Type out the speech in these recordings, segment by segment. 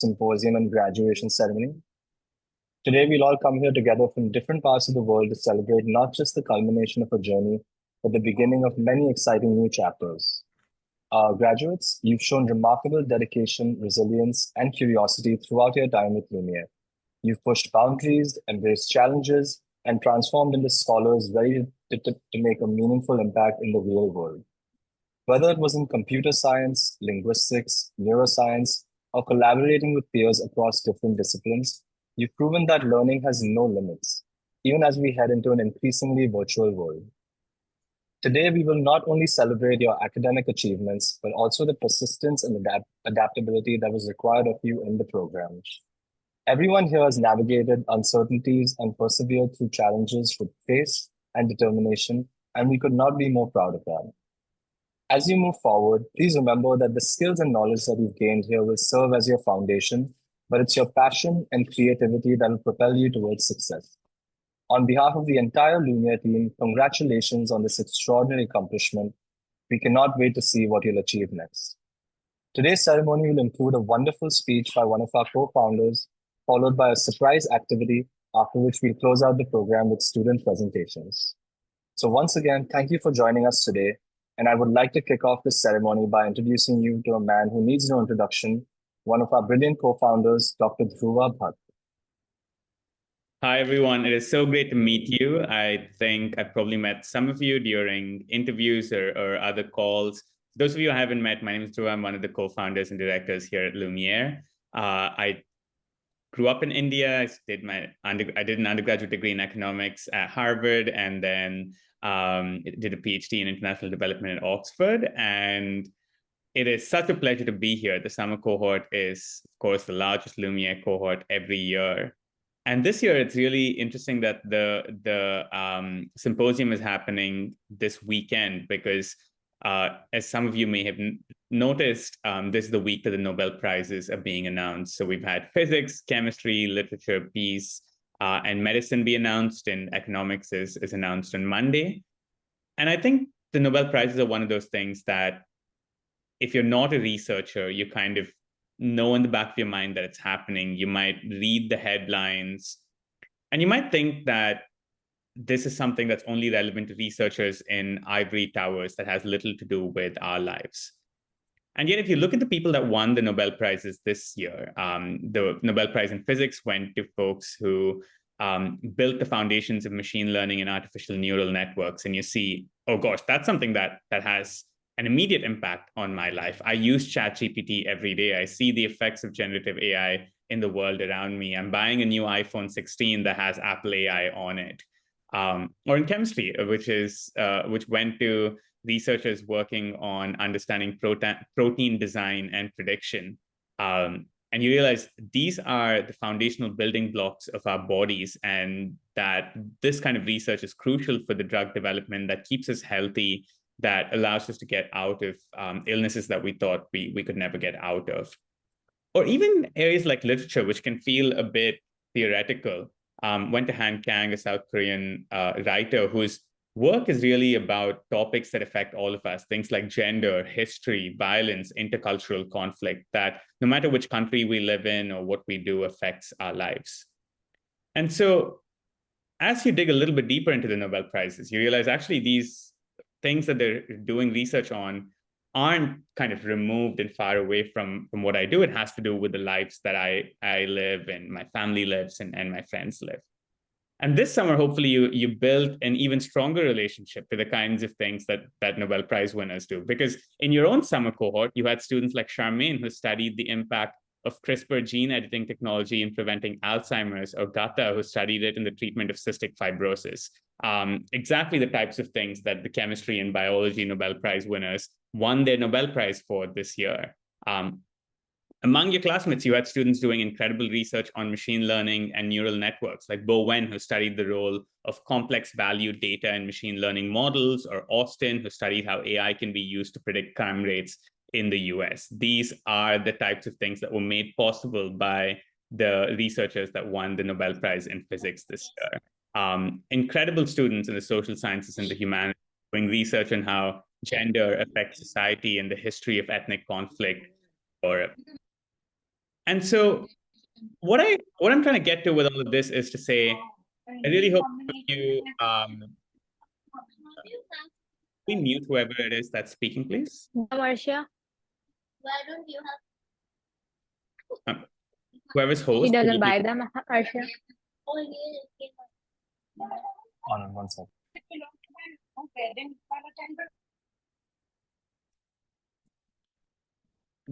Symposium and Graduation Ceremony. Today, we'll all come here together from different parts of the world to celebrate not just the culmination of a journey, but the beginning of many exciting new chapters. Graduates, you've shown remarkable dedication, resilience, and curiosity throughout your time with Lumiere. You've pushed boundaries, embraced challenges, and transformed into scholars ready to make a meaningful impact in the real world. Whether it was in computer science, linguistics, neuroscience, or collaborating with peers across different disciplines, you've proven that learning has no limits, even as we head into an increasingly virtual world. Today, we will not only celebrate your academic achievements, but also the persistence and adaptability that was required of you in the program. Everyone here has navigated uncertainties and persevered through challenges with pace and determination, and we could not be more proud of that. As you move forward, please remember that the skills and knowledge that you've gained here will serve as your foundation, but it's your passion and creativity that will propel you towards success. On behalf of the entire Lumiere team, congratulations on this extraordinary accomplishment. We cannot wait to see what you'll achieve next. Today's ceremony will include a wonderful speech by one of our co-founders, followed by a surprise activity, after which we'll close out the program with student presentations. So once again, thank you for joining us today. And I would like to kick off this ceremony by introducing you to a man who needs no introduction, one of our brilliant co-founders, Dr. Dhruva Bhat. Hi, everyone. It is so great to meet you. I think I've probably met some of you during interviews or other calls. Those of you I haven't met, my name is Dhruva. I'm one of the co-founders and directors here at Lumiere. I grew up in India. I did an undergraduate degree in economics at Harvard, and then did a PhD in international development at Oxford. And it is such a pleasure to be here. The summer cohort is, of course, the largest Lumiere cohort every year. And this year, it's really interesting that the symposium is happening this weekend because, as some of you may have noticed, this is the week that the Nobel Prizes are being announced. So we've had physics, chemistry, literature, peace, and medicine be announced, and economics is announced on Monday. And I think the Nobel Prizes are one of those things that if you're not a researcher, you kind of know in the back of your mind that it's happening. You might read the headlines, and you might think that this is something that's only relevant to researchers in ivory towers that has little to do with our lives. And yet, if you look at the people that won the Nobel Prizes this year, the Nobel Prize in Physics went to folks who built the foundations of machine learning and artificial neural networks. And you see, oh gosh, that's something that has an immediate impact on my life. I use ChatGPT every day. I see the effects of generative AI in the world around me. I'm buying a new iPhone 16 that has Apple AI on it. Or in chemistry, which went to researchers working on understanding protein design and prediction. And you realize these are the foundational building blocks of our bodies, and that this kind of research is crucial for the drug development that keeps us healthy, that allows us to get out of illnesses that we thought we could never get out of. Or even areas like literature, which can feel a bit theoretical. Went to Han Kang, a South Korean writer whose work is really about topics that affect all of us, things like gender, history, violence, intercultural conflict, that no matter which country we live in or what we do affects our lives. And so as you dig a little bit deeper into the Nobel Prizes, you realize actually these things that they're doing research on aren't kind of removed and far away from what I do. It has to do with the lives that I live and my family lives and my friends live. And this summer, hopefully, you build an even stronger relationship to the kinds of things that Nobel Prize winners do. Because in your own summer cohort, you had students like Charmaine, who studied the impact of CRISPR gene editing technology in preventing Alzheimer's, or Gata, who studied it in the treatment of cystic fibrosis. Exactly the types of things that the chemistry and biology Nobel Prize winners won their Nobel Prize for this year. Among your classmates, you had students doing incredible research on machine learning and neural networks, like Bo Wen, who studied the role of complex value data in machine learning models, or Austin, who studied how AI can be used to predict crime rates in the US. These are the types of things that were made possible by the researchers that won the Nobel Prize in Physics this year. Incredible students in the social sciences and the humanities doing research on how gender affects society and the history of ethnic conflict. And so what I'm trying to get to with all of this is to say, I really hope you we mute whoever it is that's speaking, please. Marcia, Whoever's host. he could you doesn't buy please- them, Marcia. Hold on 1 second.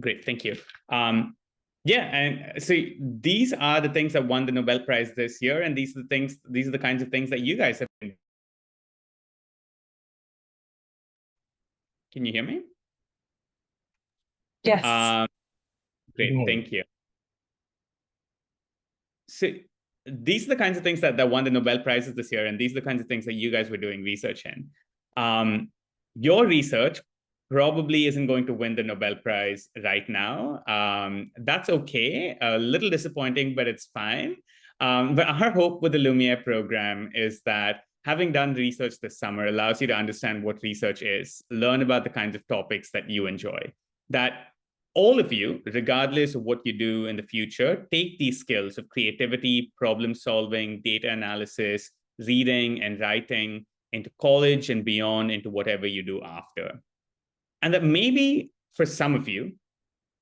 Great, thank you. Yeah, and so these are the things that won the Nobel Prize this year, and these are the kinds of things that you guys have been. Can you hear me? Yes. Great, thank you. So these are the kinds of things that won the Nobel Prizes this year, and these are the kinds of things that you guys were doing research in. Your research probably isn't going to win the Nobel Prize right now. That's okay, a little disappointing, but it's fine. But our hope with the Lumiere program is that having done research this summer allows you to understand what research is, learn about the kinds of topics that you enjoy, that all of you, regardless of what you do in the future, take these skills of creativity, problem solving, data analysis, reading and writing into college and beyond, into whatever you do after. And that maybe for some of you,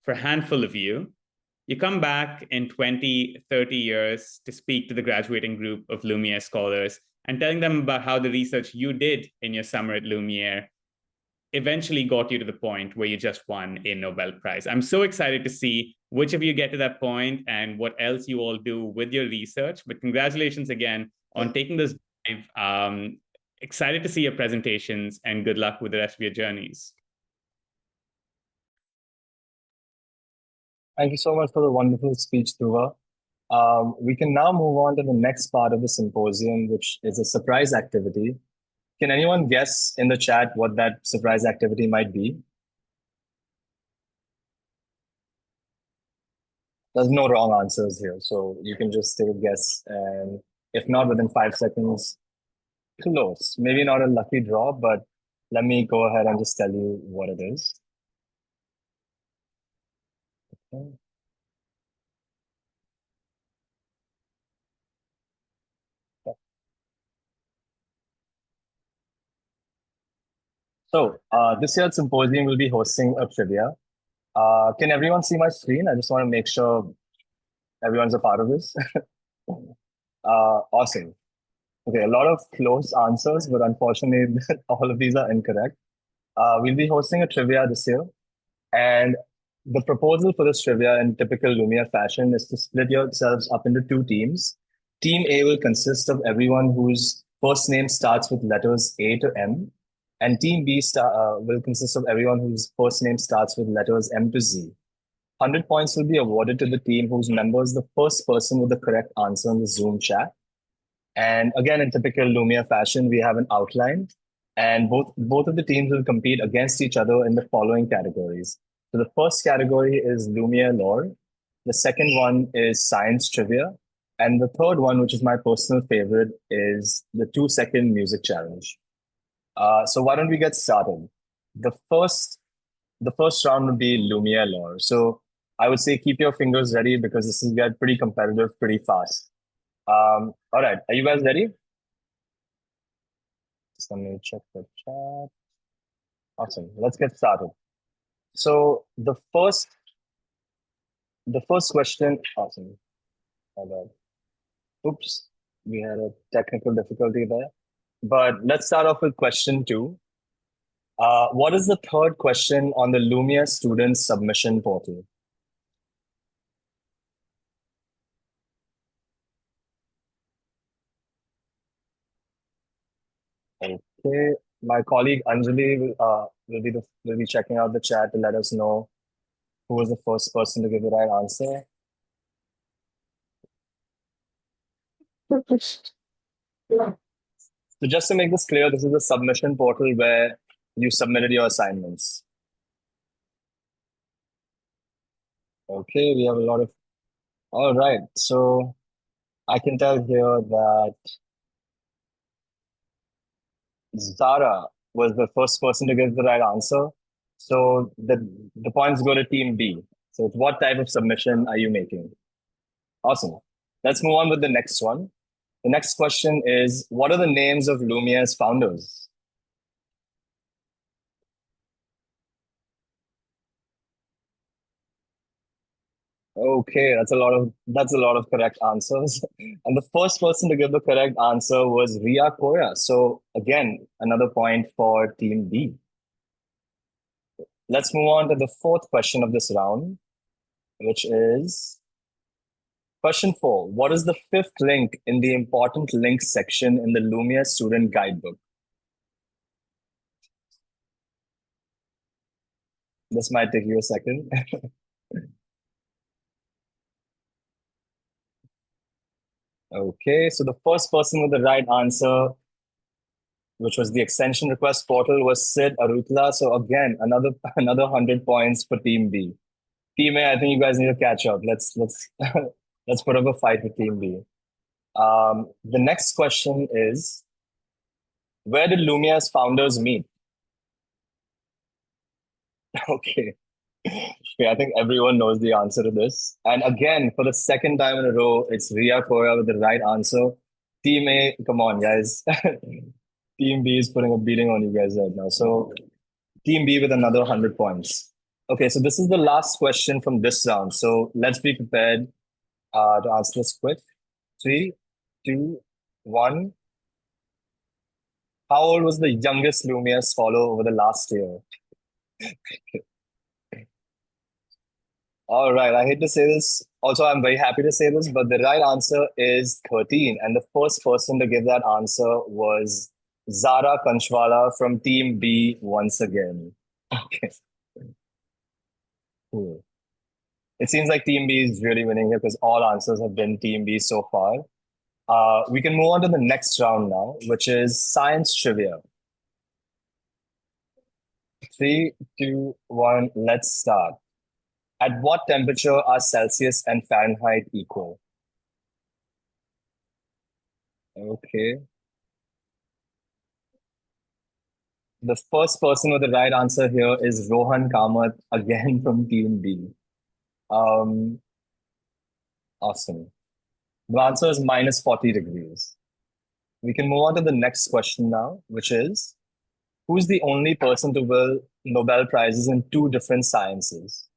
for a handful of you, you come back in 20, 30 years to speak to the graduating group of Lumiere Scholars and telling them about how the research you did in your summer at Lumiere eventually got you to the point where you just won a Nobel Prize. I'm so excited to see which of you get to that point and what else you all do with your research. But congratulations again on taking this dive. Excited to see your presentations, and good luck with the rest of your journeys. Thank you so much for the wonderful speech, Dhruva. We can now move on to the next part of the symposium, which is a surprise activity. Can anyone guess in the chat what that surprise activity might be? There's no wrong answers here, so you can just take a guess, and if not within 5 seconds, close. Maybe not a lucky draw, but let me go ahead and just tell you what it is. Okay. So this year's symposium will be hosting a trivia. Can everyone see my screen? I just want to make sure everyone's a part of this. Awesome. Okay, a lot of close answers, but unfortunately, all of these are incorrect. We'll be hosting a trivia this year, and the proposal for this trivia in typical Lumiere fashion is to split yourselves up into 2 teams. Team A will consist of everyone whose first name starts with letters A to M, and Team B will consist of everyone whose first name starts with letters M to Z. 100 points will be awarded to the team whose member is the first person with the correct answer in the Zoom chat. And again, in typical Lumiere fashion, we have an outline, and both of the teams will compete against each other in the following categories. So the first category is Lumiere lore. The second one is science trivia. And the third one, which is my personal favorite, is the 2-second music challenge. So why don't we get started? The first round would be Lumiere lore. So I would say keep your fingers ready because this will get pretty competitive pretty fast. All right, are you guys ready? Just let me check the chat. Awesome, let's get started. So the first question, awesome. Oops, we had a technical difficulty there. But let's start off with question 2. What is the third question on the Lumiere student submission portal? Okay, my colleague Anjali will be checking out the chat to let us know who was the first person to give the right answer. So just to make this clear, this is the submission portal where you submitted your assignments. Okay, we have a lot of, all right. So I can tell here that Zara was the first person to give the right answer. So the points go to team B. So it's what type of submission are you making? Awesome. Let's move on with the next one. The next question is, what are the names of Lumiere's founders? Okay, that's a lot of correct answers. And the first person to give the correct answer was Ria Koya. So again, another point for Team B. Let's move on to the fourth question of this round, which is question 4. What is the fifth link in the important links section in the Lumiere student guidebook? This might take you a second. Okay, so the first person with the right answer, which was the extension request portal, was Sid Arutla. So again, another 100 points for Team B. Team A, I think you guys need to catch up. Let's let's put up a fight with Team B. The next question is, where did Lumiere's founders meet? Okay. Okay, I think everyone knows the answer to this. And again, for the second time in a row, it's Ria Koya with the right answer. Team A, come on, guys. Team B is putting a beating on you guys right now. So Team B with another 100 points. Okay, so this is the last question from this round. So let's be prepared to answer this quick. 3, 2, 1. How old was the youngest Lumiere scholar over the last year? All right, I hate to say this. Also, I'm very happy to say this, but the right answer is 13. And the first person to give that answer was Zara Kanchwala from Team B once again. Okay. Cool. It seems like Team B is really winning here because all answers have been Team B so far. We can move on to the next round now, which is science trivia. 3, 2, 1, let's start. At what temperature are Celsius and Fahrenheit equal? Okay. The first person with the right answer here is Rohan Kamath, again from Team B. Um, awesome. The answer is minus 40 degrees. We can move on to the next question now, which is, who's the only person to win Nobel Prizes in 2 different sciences?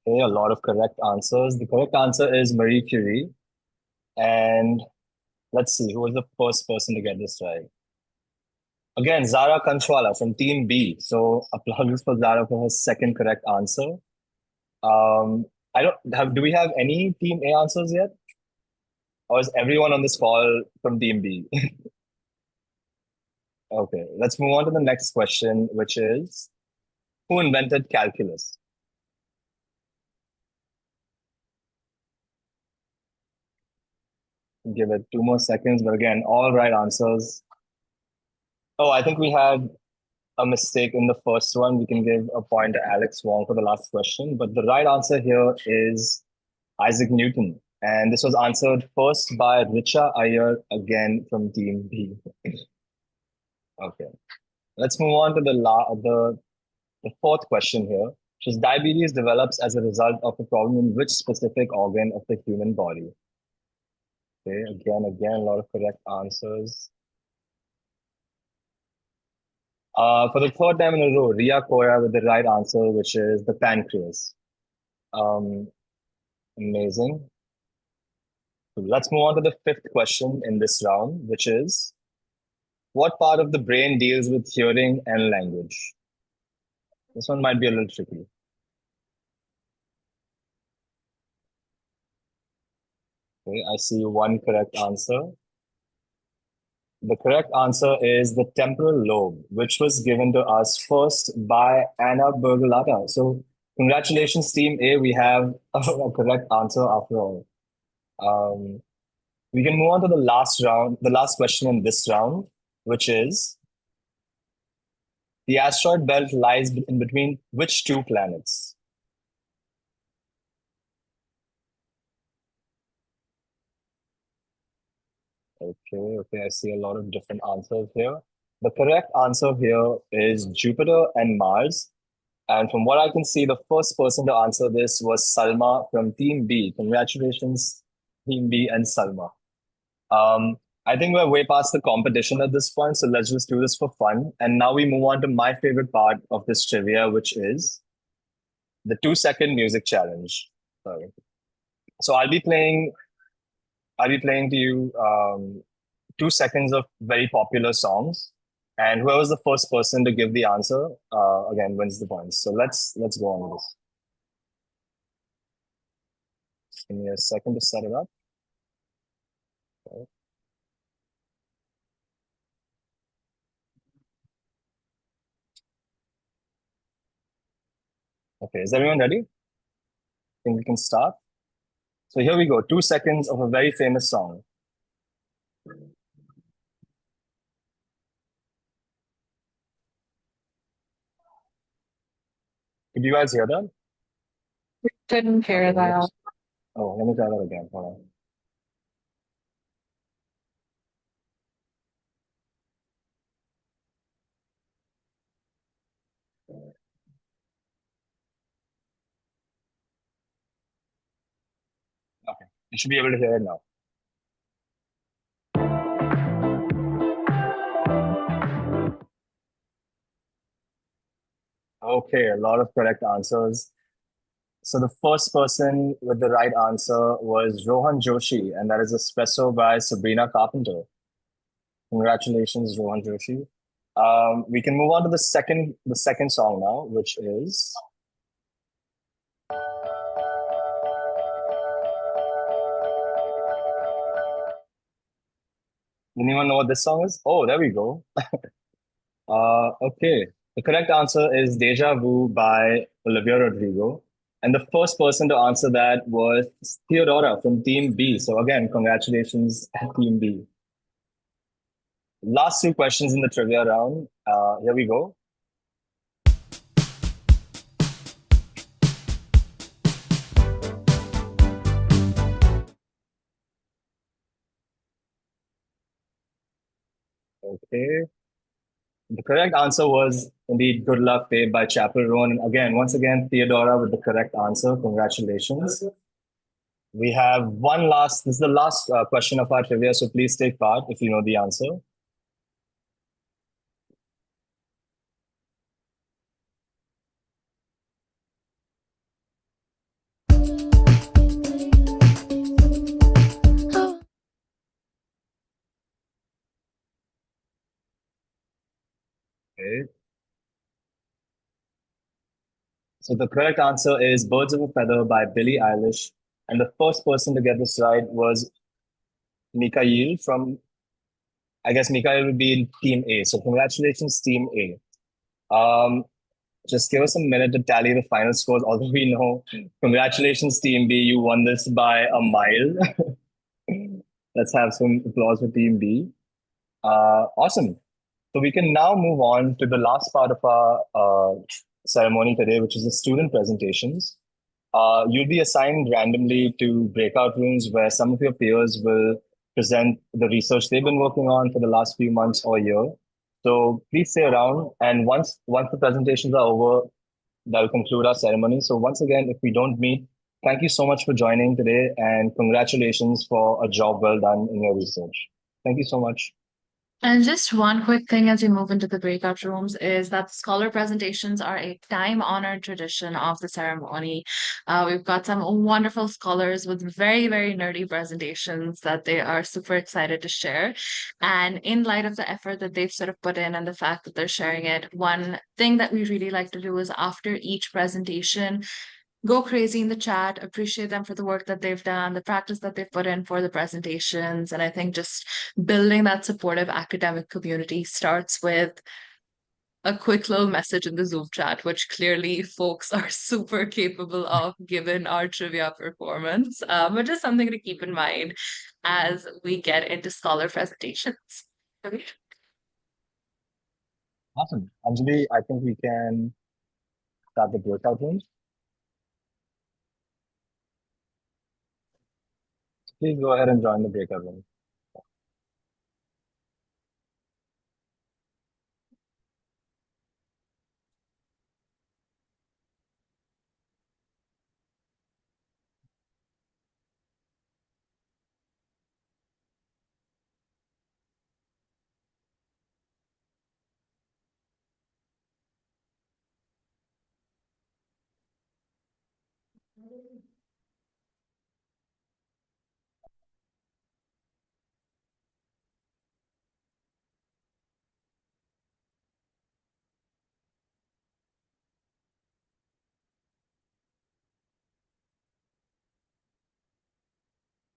Okay, a lot of correct answers. The correct answer is Marie Curie. And let's see, who was the first person to get this right? Again, Zara Kanchwala from Team B. So applause for Zara for her second correct answer. I don't have, do we have any Team A answers yet? Or is everyone on this call from Team B? Okay, let's move on to the next question, which is, who invented calculus? Give it 2 more seconds, but again, all right answers. Oh, I think we had a mistake in the first one. We can give a point to Alex Wong for the last question, but the right answer here is Isaac Newton. And this was answered first by Richa Iyer, again from Team B. Okay, let's move on to the fourth question here, which is diabetes develops as a result of a problem in which specific organ of the human body? Okay, again, a lot of correct answers. For the third time in a row, Ria Koya with the right answer, which is the pancreas. Um, amazing. So let's move on to the fifth question in this round, which is, what part of the brain deals with hearing and language? This one might be a little tricky. Okay, I see one correct answer. The correct answer is the temporal lobe, which was given to us first by Anna Bergolata. So congratulations, Team A. We have a correct answer after all. Um, we can move on to the last round, the last question in this round, which is, the asteroid belt lies in between which 2 planets? Okay, I see a lot of different answers here. The correct answer here is Jupiter and Mars. And from what I can see, the first person to answer this was Salma from Team B. Congratulations, Team B and Salma. I think we're way past the competition at this point, so let's just do this for fun. And now we move on to my favorite part of this trivia, which is the 2-second music challenge. Sorry. So I'll be playing to you 2 seconds of very popular songs, and whoever's the first person to give the answer again wins the points. So let's go on with this. Just give me a second to set it up. Okay, is everyone ready? Think we can start? So here we go. 2 seconds of a very famous song. Could you guys hear that? Couldn't hear Okay, that. Oh, let me try that again. Hold on. Okay, you should be able to hear it now. Okay, a lot of correct answers. So the first person with the right answer was Rohan Joshi, and that is Espresso by Sabrina Carpenter. Congratulations, Rohan Joshi. We can move on to the second song now, which is anyone know what this song is? Oh, there we go. Okay. The correct answer is Deja Vu by Olivia Rodrigo. And the first person to answer that was Theodora from Team B. So again, congratulations, Team B. Last 2 questions in the trivia round. Here we go. Okay. The correct answer was indeed Good Luck Babe by Chapel Roan. And again, once again, Theodora with the correct answer. Congratulations. We have this is the last question of our trivia, so please take part if you know the answer. Okay. So the correct answer is Birds of a Feather by Billie Eilish. And the first person to get this right was Mikhail from, I guess Mikhail would be in Team A. So congratulations, Team A. Just give us a minute to tally the final scores. Although we know, congratulations, Team B, you won this by a mile. Let's have some applause for Team B. Awesome. So we can now move on to the last part of our ceremony today, which is the student presentations. You'll be assigned randomly to breakout rooms where some of your peers will present the research they've been working on for the last few months or year. So please stay around, and once the presentations are over, that'll conclude our ceremony. So once again, if we don't meet, thank you so much for joining today, and congratulations for a job well done in your research. Thank you so much. And just one quick thing as we move into the breakout rooms is that scholar presentations are a time-honored tradition of the ceremony. We've got some wonderful scholars with very, very nerdy presentations that they are super excited to share. And in light of the effort that they've sort of put in and the fact that they're sharing it, one thing that we really like to do is after each presentation, go crazy in the chat, appreciate them for the work that they've done, the practice that they've put in for the presentations. And I think just building that supportive academic community starts with a quick little message in the Zoom chat, which clearly folks are super capable of given our trivia performance, but just something to keep in mind as we get into scholar presentations. Okay. Awesome. Anjali, I think we can start the breakout rooms. Please go ahead and join the breakout room.